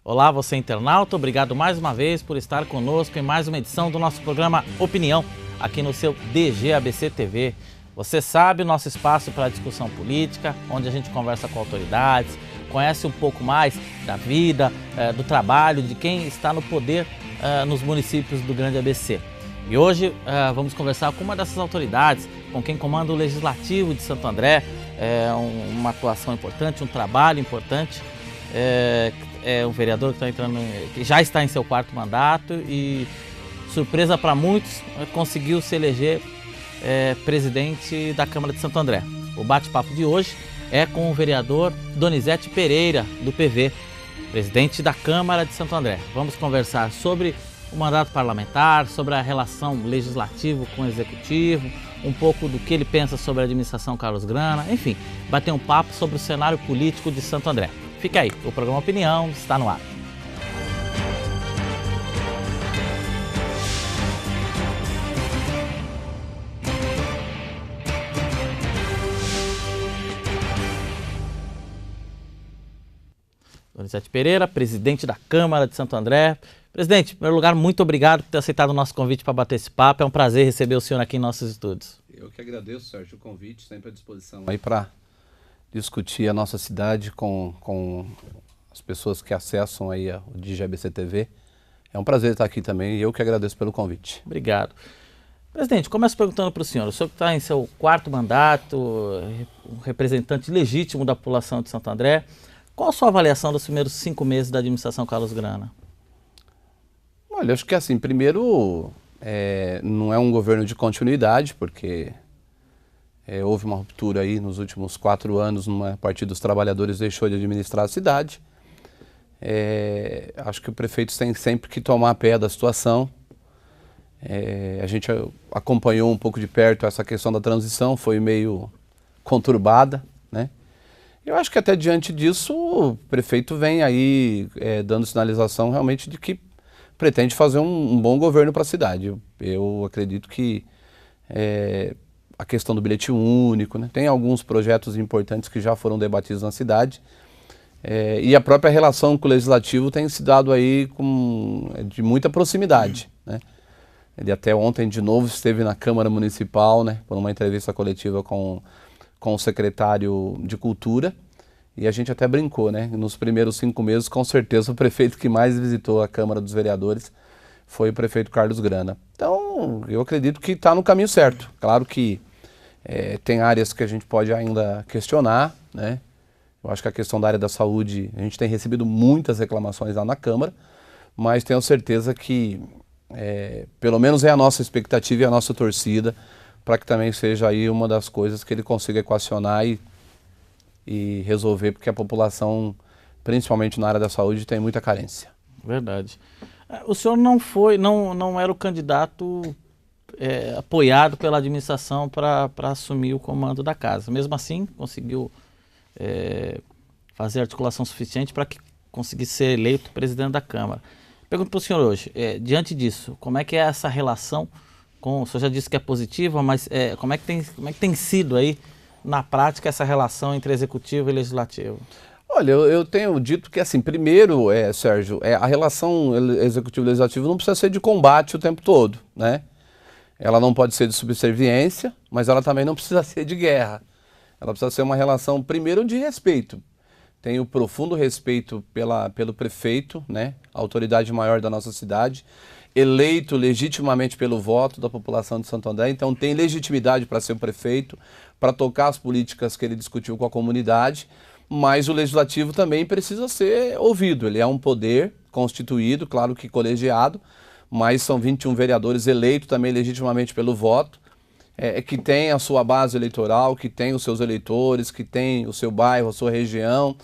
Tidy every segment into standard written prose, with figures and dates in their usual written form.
Olá, você internauta, obrigado mais uma vez por estar conosco em mais uma edição do nosso programa Opinião, aqui no seu DG ABC TV. Você sabe o nosso espaço para discussão política, onde a gente conversa com autoridades, conhece um pouco mais da vida, do trabalho, de quem está no poder nos municípios do Grande ABC. E hoje vamos conversar com uma dessas autoridades, com quem comanda o Legislativo de Santo André, uma atuação importante, um trabalho importante. É um vereador que já está em seu quarto mandato e, surpresa para muitos, conseguiu se eleger presidente da Câmara de Santo André. O bate-papo de hoje é com o vereador Donizete Pereira, do PV, presidente da Câmara de Santo André. Vamos conversar sobre o mandato parlamentar, sobre a relação legislativo com o executivo, um pouco do que ele pensa sobre a administração Carlos Grana, enfim, bater um papo sobre o cenário político de Santo André. Fica aí, o programa Opinião está no ar. Donizete Pereira, presidente da Câmara de Santo André. Presidente, em primeiro lugar, muito obrigado por ter aceitado o nosso convite para bater esse papo. É um prazer receber o senhor aqui em nossos estúdios. Eu que agradeço, Sérgio, o convite, sempre à disposição aí para discutir a nossa cidade com as pessoas que acessam aí o DG ABC TV. É um prazer estar aqui também e eu que agradeço pelo convite. Obrigado. Presidente, começo perguntando para o senhor que está em seu quarto mandato, um representante legítimo da população de Santo André. Qual a sua avaliação dos primeiros 5 meses da administração Carlos Grana? Olha, acho que assim, primeiro, não é um governo de continuidade, porque houve uma ruptura aí nos últimos 4 anos, a partir dos trabalhadores deixou de administrar a cidade. Acho que o prefeito tem sempre que tomar pé da situação. A gente acompanhou um pouco de perto essa questão da transição, foi meio conturbada, né? Eu acho que até diante disso o prefeito vem aí dando sinalização realmente de que pretende fazer um bom governo para a cidade. Eu acredito que a questão do bilhete único, né? Tem alguns projetos importantes que já foram debatidos na cidade, e a própria relação com o Legislativo tem se dado aí de muita proximidade, né? Ele até ontem de novo esteve na Câmara Municipal, né, por uma entrevista coletiva com o secretário de Cultura, e a gente até brincou, né? Nos primeiros 5 meses, com certeza, o prefeito que mais visitou a Câmara dos Vereadores foi o prefeito Carlos Grana. Então, eu acredito que está no caminho certo. Claro que tem áreas que a gente pode ainda questionar, né? Eu acho que a questão da área da saúde, a gente tem recebido muitas reclamações lá na Câmara, mas tenho certeza que, pelo menos é a nossa expectativa e a nossa torcida, para que também seja aí uma das coisas que ele consiga equacionar e resolver, porque a população, principalmente na área da saúde, tem muita carência. Verdade. O senhor não era o candidato apoiado pela administração para assumir o comando da casa. Mesmo assim, conseguiu fazer articulação suficiente para que conseguisse ser eleito presidente da Câmara. Pergunto para o senhor hoje, diante disso, como é que é essa relação o senhor já disse que é positiva, mas como é que tem sido aí, na prática, essa relação entre executivo e legislativo? Olha, eu tenho dito que, assim, primeiro, Sérgio, a relação executivo-legislativo não precisa ser de combate o tempo todo, né? Ela não pode ser de subserviência, mas ela também não precisa ser de guerra. Ela precisa ser uma relação, primeiro, de respeito. Tenho profundo respeito pelo prefeito, né? A autoridade maior da nossa cidade, eleito legitimamente pelo voto da população de Santo André, então tem legitimidade para ser o prefeito, para tocar as políticas que ele discutiu com a comunidade, mas o legislativo também precisa ser ouvido. Ele é um poder constituído, claro que colegiado, mas são 21 vereadores eleitos também legitimamente pelo voto, que tem a sua base eleitoral, que tem os seus eleitores, que tem o seu bairro, a sua região,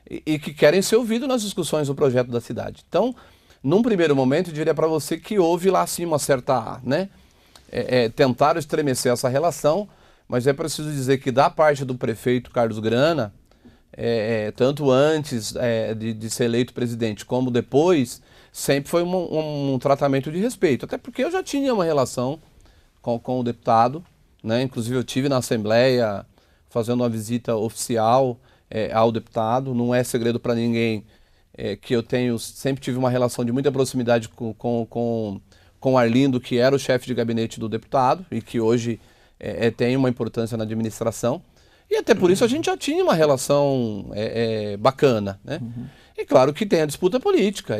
e que querem ser ouvidos nas discussões do projeto da cidade. Então, num primeiro momento, eu diria para você que houve lá sim uma certa, né, tentaram estremecer essa relação, mas é preciso dizer que da parte do prefeito Carlos Grana, tanto antes de ser eleito presidente como depois, sempre foi um tratamento de respeito, até porque eu já tinha uma relação com o deputado, né? Inclusive eu tive na Assembleia fazendo uma visita oficial ao deputado, não é segredo para ninguém que eu sempre tive uma relação de muita proximidade com o Arlindo, que era o chefe de gabinete do deputado e que hoje tem uma importância na administração. E até por isso a gente já tinha uma relação bacana, né? E claro que tem a disputa política.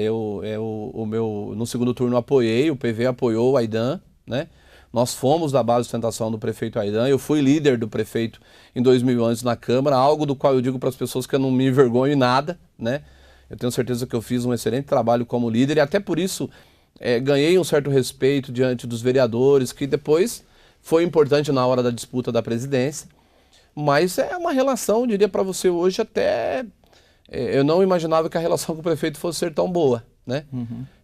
No segundo turno apoiei, o PV apoiou o Aidan, né? Nós fomos da base de sustentação do prefeito Aidan. Eu fui líder do prefeito em 2011 na Câmara, algo do qual eu digo para as pessoas que eu não me envergonho em nada, né? Eu tenho certeza que eu fiz um excelente trabalho como líder e até por isso ganhei um certo respeito diante dos vereadores, que depois foi importante na hora da disputa da presidência. Mas é uma relação, diria para você hoje, até eu não imaginava que a relação com o prefeito fosse ser tão boa, né?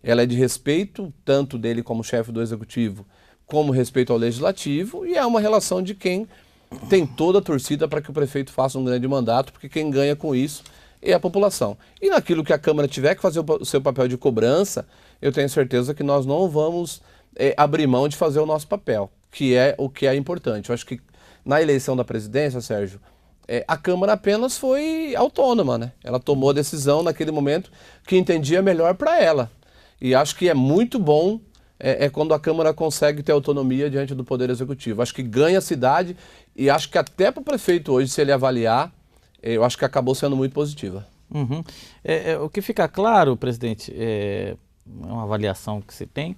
Ela é de respeito, tanto dele como chefe do executivo, como respeito ao legislativo, e é uma relação de quem tem toda a torcida para que o prefeito faça um grande mandato, porque quem ganha com isso é a população. E naquilo que a Câmara tiver que fazer o seu papel de cobrança, eu tenho certeza que nós não vamos abrir mão de fazer o nosso papel, que é o que é importante. Eu acho que na eleição da presidência, Sérgio, a Câmara apenas foi autônoma, né? Ela tomou a decisão naquele momento que entendia melhor para ela. E acho que é muito bom quando a Câmara consegue ter autonomia diante do Poder Executivo. Acho que ganha a cidade e acho que até para o prefeito hoje, se ele avaliar, eu acho que acabou sendo muito positiva. O que fica claro, presidente, uma avaliação que se tem,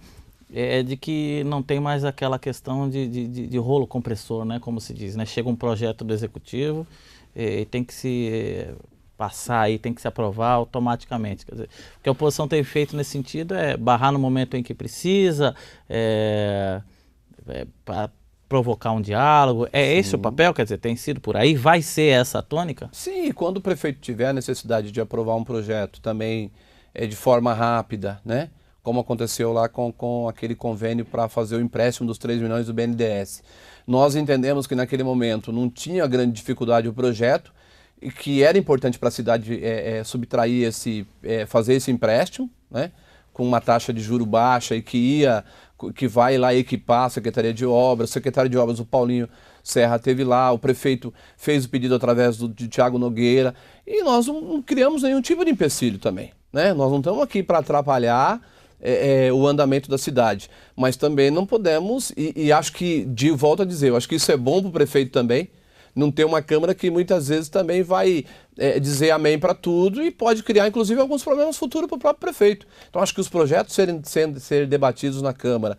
é de que não tem mais aquela questão de rolo compressor, né, como se diz, né? Chega um projeto do Executivo e tem que se passar aí, tem que se aprovar automaticamente. Quer dizer, o que a oposição tem feito nesse sentido é barrar no momento em que precisa, para provocar um diálogo. É esse o papel? Quer dizer, tem sido por aí? Vai ser essa a tônica? Sim, e quando o prefeito tiver a necessidade de aprovar um projeto também de forma rápida, né? Como aconteceu lá com aquele convênio para fazer o empréstimo dos 3 milhões do BNDES. Nós entendemos que naquele momento não tinha grande dificuldade o projeto e que era importante para a cidade subtrair fazer esse empréstimo, né, com uma taxa de juro baixa e que vai lá equipar a Secretaria de Obras. O secretário de Obras, o Paulinho Serra, teve lá, o prefeito fez o pedido através de Thiago Nogueira e nós não criamos nenhum tipo de empecilho também, né? Nós não estamos aqui para atrapalhar o andamento da cidade, mas também não podemos, e acho que, de volta a dizer, eu acho que isso é bom para o prefeito também, não ter uma Câmara que muitas vezes também vai dizer amém para tudo e pode criar, inclusive, alguns problemas futuros para o próprio prefeito. Então, acho que os projetos serem debatidos na Câmara,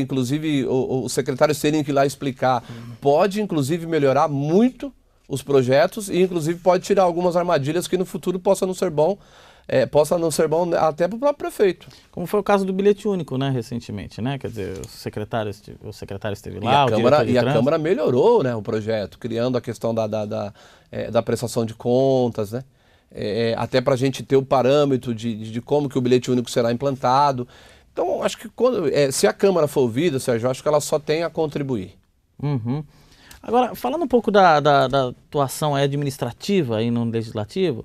inclusive, os secretários terem que ir lá explicar, pode, inclusive, melhorar muito os projetos e, inclusive, pode tirar algumas armadilhas que no futuro possa não ser bom até para o próprio prefeito. Como foi o caso do bilhete único, né, recentemente, né? Quer dizer, o secretário esteve lá, e a Câmara melhorou, né, o projeto, criando a questão da prestação de contas, né? Até para a gente ter o parâmetro de como que o bilhete único será implantado. Então, acho que se a Câmara for ouvida, Sérgio, acho que ela só tem a contribuir. Agora, falando um pouco da atuação administrativa aí no Legislativo,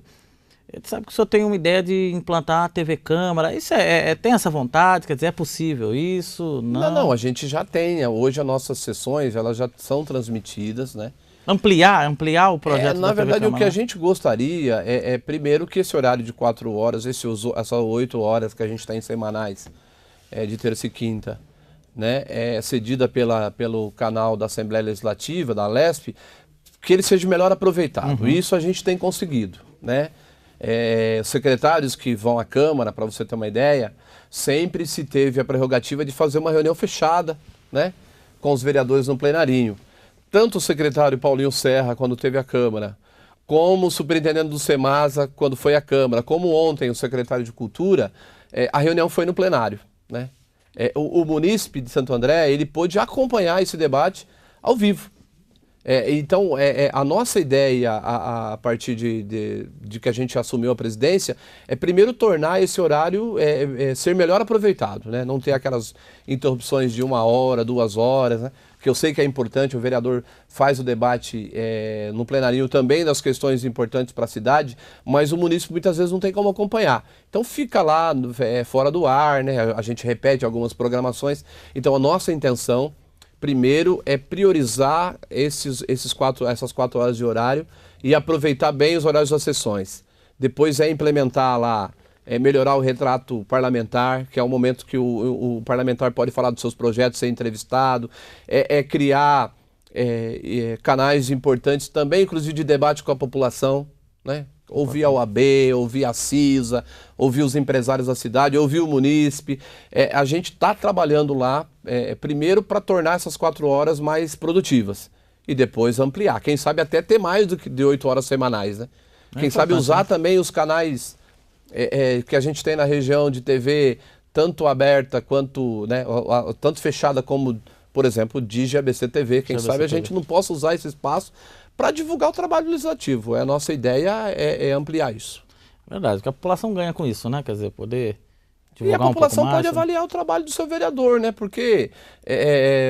você sabe que o senhor tem uma ideia de implantar a TV Câmara. Isso tem essa vontade? Quer dizer, é possível isso? Não, a gente já tem. Hoje as nossas sessões elas já são transmitidas, né? Ampliar o projeto da Na verdade, TV Câmara, o que a gente gostaria primeiro, que esse horário de 4 horas, essas 8 horas que a gente tem semanais, de terça e quinta, né, cedida pelo canal da Assembleia Legislativa, da Lesp, que ele seja melhor aproveitado. Isso a gente tem conseguido, né? Os secretários que vão à Câmara, para você ter uma ideia, sempre se teve a prerrogativa de fazer uma reunião fechada, né, com os vereadores no plenarinho. Tanto o secretário Paulinho Serra, quando teve a Câmara, como o superintendente do Semasa, quando foi à Câmara, como ontem o secretário de Cultura, a reunião foi no plenário, né? O munícipe de Santo André, ele pôde acompanhar esse debate ao vivo. Então, a nossa ideia, a partir de que a gente assumiu a presidência, é primeiro tornar esse horário ser melhor aproveitado, né? Não ter aquelas interrupções de 1 hora, 2 horas, né? Que eu sei que é importante, o vereador faz o debate no plenarinho também das questões importantes para a cidade, mas o munícipe muitas vezes não tem como acompanhar. Então fica lá fora do ar, né? A gente repete algumas programações. Então a nossa intenção, primeiro, é priorizar essas 4 horas de horário e aproveitar bem os horários das sessões. Depois é implementar lá, melhorar o retrato parlamentar, que é o momento que o parlamentar pode falar dos seus projetos, ser entrevistado, criar canais importantes também, inclusive de debate com a população, né? Ouvir a OAB, ouvir a CISA, ouvir os empresários da cidade, ouvir o munícipe. A gente está trabalhando lá, primeiro para tornar essas 4 horas mais produtivas e depois ampliar. Quem sabe até ter mais do que de 8 horas semanais, né? Quem sabe usar também os canais que a gente tem na região de TV, tanto aberta quanto, né, tanto fechada como, por exemplo, o Digi ABC TV. Quem sabe a gente não possa usar esse espaço para divulgar o trabalho legislativo. A nossa ideia é ampliar isso. Verdade, porque a população ganha com isso, né? Quer dizer, poder divulgar. E a população pode avaliar o trabalho do seu vereador, né? Porque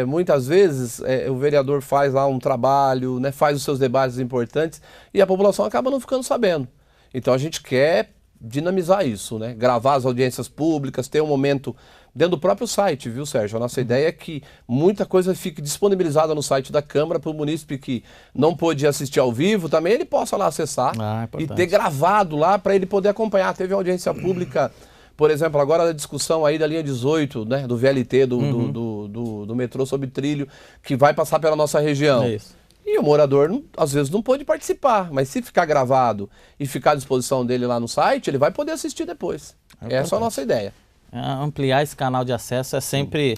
muitas vezes o vereador faz lá um trabalho, né? Faz os seus debates importantes e a população acaba não ficando sabendo. Então a gente quer dinamizar isso, né? Gravar as audiências públicas, ter um momento dentro do próprio site, viu, Sérgio? A nossa ideia é que muita coisa fique disponibilizada no site da Câmara para o munícipe que não pôde assistir ao vivo, também ele possa lá acessar e ter gravado lá para ele poder acompanhar. Teve audiência pública, por exemplo, agora a discussão aí da linha 18, né, do VLT, do metrô sobre trilho, que vai passar pela nossa região. É isso. E o morador, às vezes, não pôde participar, mas se ficar gravado e ficar à disposição dele lá no site, ele vai poder assistir depois. Essa é a nossa ideia. Ampliar esse canal de acesso é sempre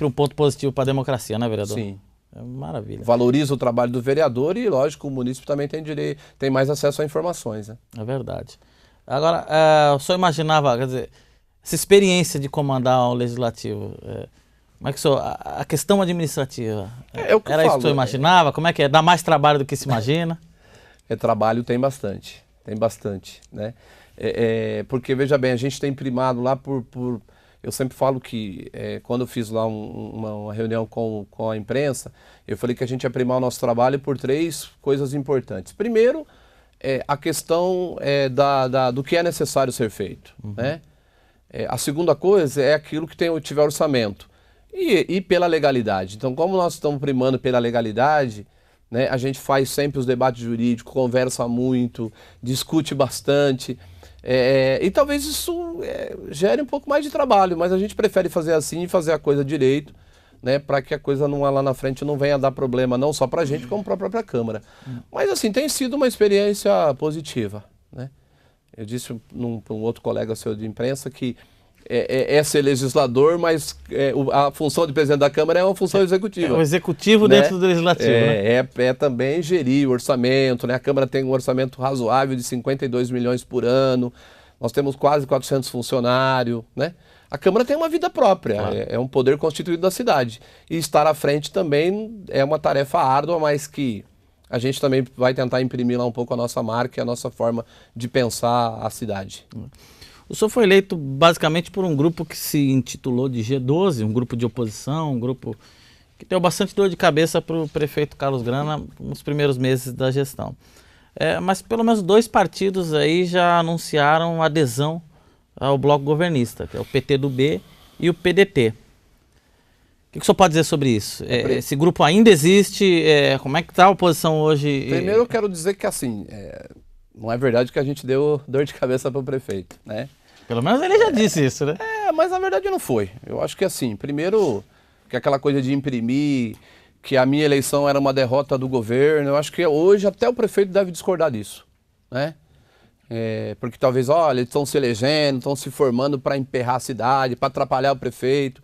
um ponto positivo para a democracia, né, vereador? Sim. Maravilha. Valoriza o trabalho do vereador e, lógico, o município também tem mais acesso a informações, né? É verdade. Agora, o senhor imaginava, quer dizer, essa experiência de comandar o legislativo, como é que o senhor, a questão administrativa, era isso que o senhor imaginava? Como é que é? Dá mais trabalho do que se imagina? Trabalho tem bastante, né? Porque, veja bem, a gente tem primado lá eu sempre falo que quando eu fiz lá uma reunião com a imprensa, eu falei que a gente ia primar o nosso trabalho por 3 coisas importantes. Primeiro, a questão do que é necessário ser feito, né? A segunda coisa é aquilo que tiver orçamento e pela legalidade. Então, como nós estamos primando pela legalidade, né, a gente faz sempre os debates jurídicos, conversa muito, discute bastante. E talvez isso gere um pouco mais de trabalho, mas a gente prefere fazer assim e fazer a coisa direito, né, para que a coisa lá na frente não venha a dar problema, não só para a gente, como para a própria Câmara. Mas assim, tem sido uma experiência positiva, né? Eu disse para um outro colega seu de imprensa que ser legislador, mas a função de presidente da Câmara é uma função executiva. O executivo, né, dentro do legislativo, né? Também gerir o orçamento, né? A Câmara tem um orçamento razoável de 52 milhões por ano, nós temos quase 400 funcionários, né? A Câmara tem uma vida própria, claro. É um poder constituído da cidade. E estar à frente também é uma tarefa árdua, mas que a gente também vai tentar imprimir lá um pouco a nossa marca e a nossa forma de pensar a cidade. O senhor foi eleito basicamente por um grupo que se intitulou de G12, um grupo de oposição, um grupo que deu bastante dor de cabeça para o prefeito Carlos Grana nos primeiros meses da gestão. Mas pelo menos 2 partidos aí já anunciaram adesão ao bloco governista, que é o PTdoB e o PDT. O que o senhor pode dizer sobre isso? Esse grupo ainda existe? Como é que está a oposição hoje? Primeiro eu quero dizer que assim, não é verdade que a gente deu dor de cabeça para o prefeito, né? Pelo menos ele já disse isso, né? Mas na verdade não foi. Eu acho que assim, primeiro, que aquela coisa de imprimir que a minha eleição era uma derrota do governo, eu acho que hoje até o prefeito deve discordar disso, né? Porque talvez, olha, eles estão se elegendo, estão se formando para emperrar a cidade, para atrapalhar o prefeito.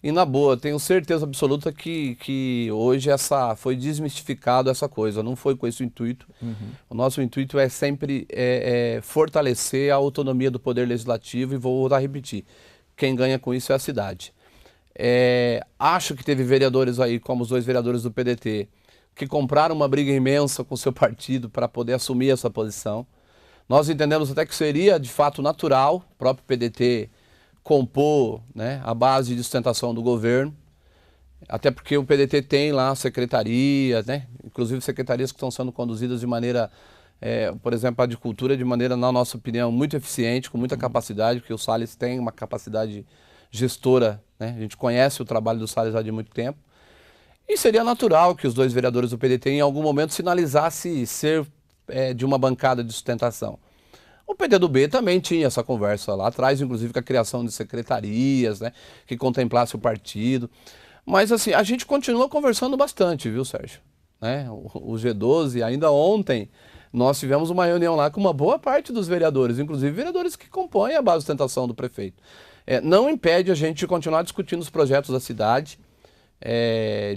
E na boa, tenho certeza absoluta que hoje foi desmistificado essa coisa, não foi com esse intuito. O nosso intuito é sempre fortalecer a autonomia do Poder Legislativo e vou voltar a repetir, quem ganha com isso é a cidade. Acho que teve vereadores aí, como os 2 vereadores do PDT, que compraram uma briga imensa com o seu partido para poder assumir essa posição. Nós entendemos até que seria de fato natural o próprio PDT compor, né, a base de sustentação do governo, até porque o PDT tem lá secretarias, né, inclusive secretarias que estão sendo conduzidas de maneira, por exemplo, a de cultura, de maneira, na nossa opinião, muito eficiente, com muita capacidade, porque o Salles tem uma capacidade gestora, né, a gente conhece o trabalho do Salles há de muito tempo, e seria natural que os 2 vereadores do PDT em algum momento sinalizassem ser de uma bancada de sustentação. O PDdoB também tinha essa conversa lá atrás, inclusive com a criação de secretarias, né, que contemplasse o partido. Mas assim, a gente continua conversando bastante, viu, Sérgio? Né? O G12, ainda ontem, nós tivemos uma reunião lá com uma boa parte dos vereadores, inclusive vereadores que compõem a base de sustentação do prefeito. Não impede a gente de continuar discutindo os projetos da cidade,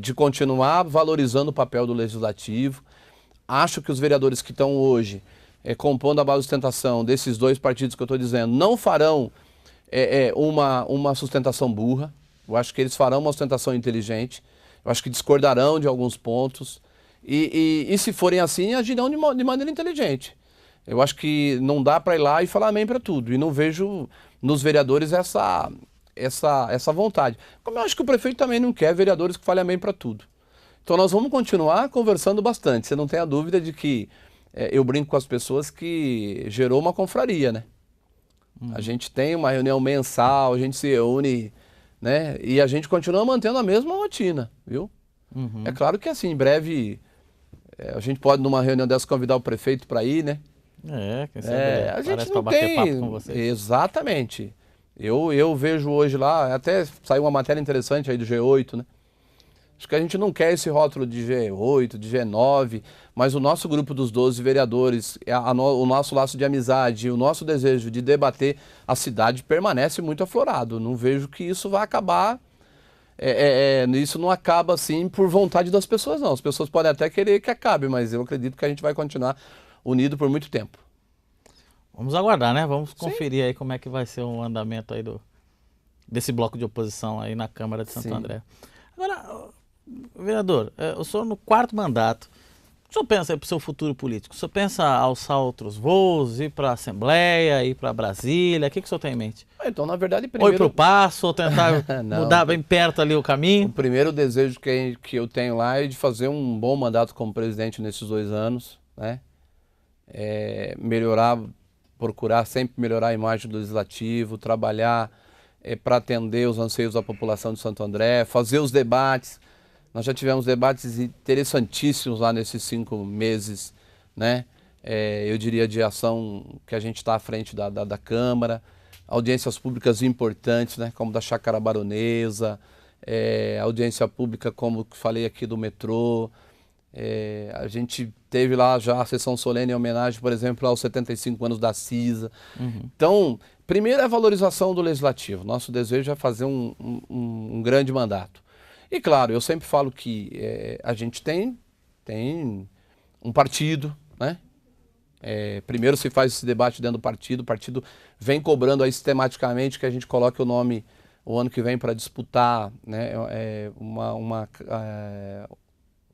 de continuar valorizando o papel do legislativo. Acho que os vereadores que estão hoje compondo a base de sustentação desses dois partidos que eu estou dizendo não farão uma sustentação burra. Eu acho que eles farão uma sustentação inteligente. Eu acho que discordarão de alguns pontos. E se forem assim, agirão de maneira inteligente. Eu acho que não dá para ir lá e falar amém para tudo. E não vejo nos vereadores essa vontade. Como eu acho que o prefeito também não quer vereadores que falem amém para tudo. Então nós vamos continuar conversando bastante. Você não tem a dúvida de que eu brinco com as pessoas que gerou uma confraria, né? A gente tem uma reunião mensal, a gente se reúne, né? E a gente continua mantendo a mesma rotina, viu? É claro que assim, em breve a gente pode numa reunião dessa convidar o prefeito para ir, né? Quem sabe a gente pra não bater papo tem. com vocês. Exatamente. Eu vejo hoje lá, até saiu uma matéria interessante aí do G8, né? Acho que a gente não quer esse rótulo de G8, de G9, mas o nosso grupo dos 12 vereadores, o nosso laço de amizade, o nosso desejo de debater a cidade permanece muito aflorado. Não vejo que isso vai acabar, isso não acaba assim por vontade das pessoas, não. As pessoas podem até querer que acabe, mas eu acredito que a gente vai continuar unido por muito tempo. Vamos aguardar, né? Vamos conferir aí como é que vai ser o andamento aí desse bloco de oposição aí na Câmara de Santo André. Agora, vereador, o senhor no 4º mandato, o senhor pensa aí para o seu futuro político? O senhor pensa alçar outros voos, ir para a Assembleia, ir para Brasília? O que o senhor tem em mente? Então, na verdade, Ou ir primeiro... para o Paço, ou tentar mudar bem perto ali o caminho? O primeiro desejo que eu tenho lá é de fazer um bom mandato como presidente nesses 2 anos, né? Melhorar, procurar sempre melhorar a imagem do legislativo, trabalhar para atender os anseios da população de Santo André, fazer os debates. Nós já tivemos debates interessantíssimos lá nesses 5 meses, né? Eu diria de ação que a gente está à frente da Câmara, audiências públicas importantes, né? Como da Chácara Baronesa, audiência pública como que falei aqui do metrô. A gente teve lá já a sessão solene em homenagem, por exemplo, aos 75 anos da CISA. Então, primeiro é a valorização do legislativo. Nosso desejo é fazer um grande mandato. E claro, eu sempre falo que a gente tem um partido, né? Primeiro se faz esse debate dentro do partido, o partido vem cobrando aí sistematicamente que a gente coloque o nome o ano que vem para disputar, né?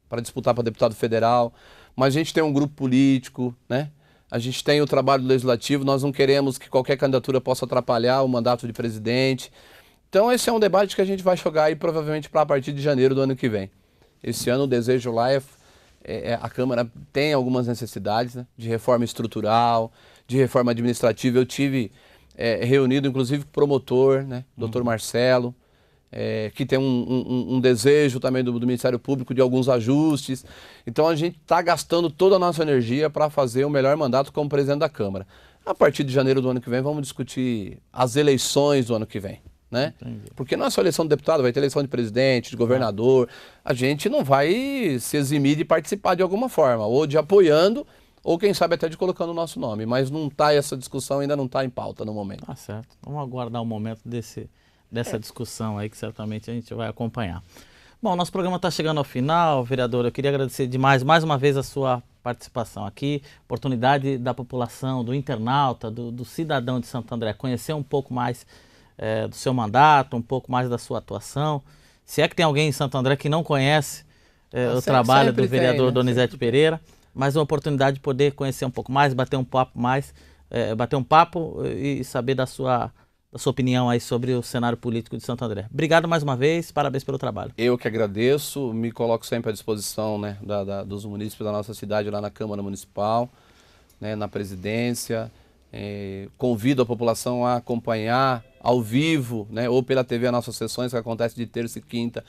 Para disputar para deputado federal, mas a gente tem um grupo político, né? A gente tem o trabalho legislativo, nós não queremos que qualquer candidatura possa atrapalhar o mandato de presidente. Então esse é um debate que a gente vai jogar aí provavelmente para a partir de janeiro do ano que vem. Esse ano o desejo lá a Câmara tem algumas necessidades, né? De reforma estrutural, de reforma administrativa. Eu tive reunido inclusive com o promotor, né? Dr. Marcelo, que tem um desejo também do Ministério Público de alguns ajustes. Então a gente está gastando toda a nossa energia para fazer o melhor mandato como presidente da Câmara. A partir de janeiro do ano que vem vamos discutir as eleições do ano que vem, né? Porque não é só eleição de deputado, vai ter eleição de presidente, de governador. A gente não vai se eximir de participar de alguma forma, ou de apoiando, ou quem sabe até de colocando o nosso nome. Mas não está, essa discussão ainda não está em pauta no momento. Tá certo. Vamos aguardar o momento dessa discussão aí que certamente a gente vai acompanhar. Bom, nosso programa está chegando ao final, vereador. Eu queria agradecer demais, mais uma vez, a sua participação aqui, oportunidade da população, do internauta, do cidadão de Santo André conhecer um pouco mais do seu mandato, um pouco mais da sua atuação. Se é que tem alguém em Santo André que não conhece o trabalho do vereador né? Donizete Pereira, mas uma oportunidade de poder conhecer um pouco mais, bater um papo e saber da sua opinião aí sobre o cenário político de Santo André. Obrigado mais uma vez, parabéns pelo trabalho. Eu que agradeço, me coloco sempre à disposição, né, dos munícipes da nossa cidade lá na Câmara Municipal, né, na presidência. Convido a população a acompanhar ao vivo, né, ou pela TV as nossas sessões que acontecem de terça e quinta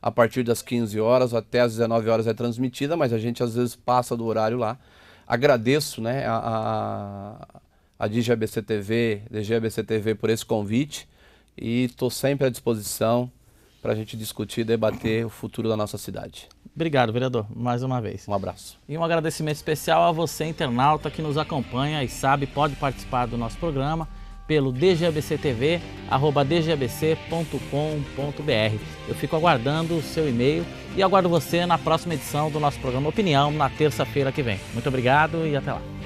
a partir das 15 horas até às 19 horas é transmitida, mas a gente às vezes passa do horário lá. Agradeço, né, a DGABC TV, DGABC TV por esse convite e estou sempre à disposição para a gente discutir e debater o futuro da nossa cidade. Obrigado, vereador, mais uma vez. Um abraço. E um agradecimento especial a você, internauta, que nos acompanha e sabe, pode participar do nosso programa pelo dgabctv@dgabc.com.br. Eu fico aguardando o seu e-mail e aguardo você na próxima edição do nosso programa Opinião, na terça-feira que vem. Muito obrigado e até lá.